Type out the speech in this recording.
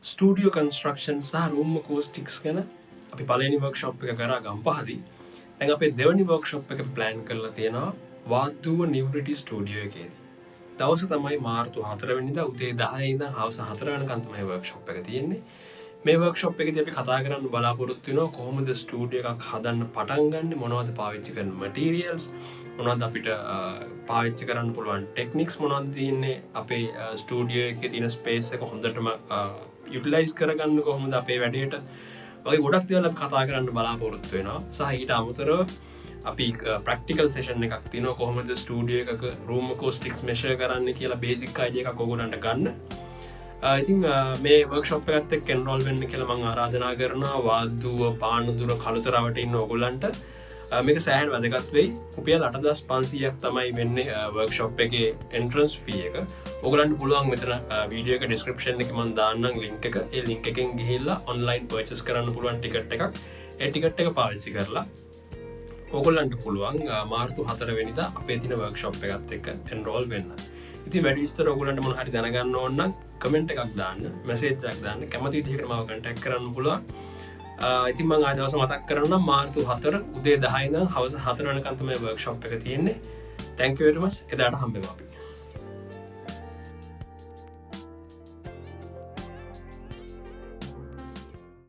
Studio construction සහ room කෝස්ටික්ස් ගැන අපි පලනි වර්ක්ෂොප් එක කරා ගම්පහදී තැන් අපේ දෙවනි වර්ක්ෂොප් එක ප්ලෑන් කරලා තියෙනවා වාද්දුව නිවරිටි ස්ටඩියෝ එකේදී දවස තමයි මාර්තු 4 වෙනිදා උදේ 10 ඉඳන් හවස 4 වෙනකන් තමයි වර්ක්ෂොප් එක තියෙන්නේ මේ වර්ක්ෂොප් එකේදී අපි කතා කරන්න බලාපොරොත්තු වෙනවා කොහොමද ස්ටුඩියෝ එකක් හදන්න පටන් ගන්න මොනවද පාවිච්චි කරන මටීරියල්ස් මොනවද අපිට පාවිච්චි කරන්න පුළුවන් ටෙක්නික්ස් මොනවද තියෙන්නේ අපේ ස්ටුඩියෝ එකේ තියෙන ස්පේස් එක හොඳටම යුටිලයිස් කරගන්න කොහොමද අපේ වැඩේට වගේ ගොඩක් දේවල් අපි කතා කරන්න බලාපොරොත්තු වෙනවා සහ ඊට අමතරව අපි ප්‍රැක්ටිකල් සෙෂන් එකක් තියෙනවා කොහොමද ස්ටුඩියෝ එකක රූම් අකෝස්ටික්ස් මෙෂර් කරන්න කියලා බේසික් අයිඩියා එකක් ඔයගොල්ලන්ට ගන්න. ඉතින් මේ වර්ක්ෂොප් එකත් එක්ක එන්රෝල් වෙන්න කියලා මම ආරාධනා කරනවා වාද්දුව පානදුර කළුතරවට ඉන්න ඔයගොල්ලන්ට. මේක සෑහෙන වැදගත් වෙයි. රුපියල් 8500ක් තමයි වෙන්නේ වර්ක්ෂොප් එකේ එන්ට්‍රන්ස් ෆී එක. ඔයගොල්ලන්ට පුළුවන් මෙතන වීඩියෝ එක ඩිස්ක්‍රිප්ෂන් එකේ මම දාන්නම් ලින්ක් එක. ඒ ලින්ක් එකෙන් ගිහිල්ලා ඔන්ලයින් පර්චේස් කරන්න පුළුවන් ටිකට් එකක්. ඒ ටිකට් එක පාවිච්චි කරලා ඔයගොල්ලන්ට පුළුවන් මාර්තු 4 වෙනිදා අපේ තියෙන වර්ක්ෂොප් එකත් එක්ක එන්රෝල් වෙන්න. ඉතින් වැඩි විස්තර ඔයගොල්ලන්ට මොන හරි දැනගන්න ඕන නම් කමෙන්ට් එකක් දාන්න, මැසේජ් එකක් දාන්න, කැමති විදිහකට මාව කන්ටැක්ට් කරන්න පුළුවන්. ඉතින් මම ආය දවස මතක් කරන්නම් මාර්තු 4 උදේ 10 ඉඳන් හවස 4 වෙනකන් තමයි වර්ක්ෂොප් එක තියෙන්නේ. Thank you very much. එදාට හම්බෙමු අපි.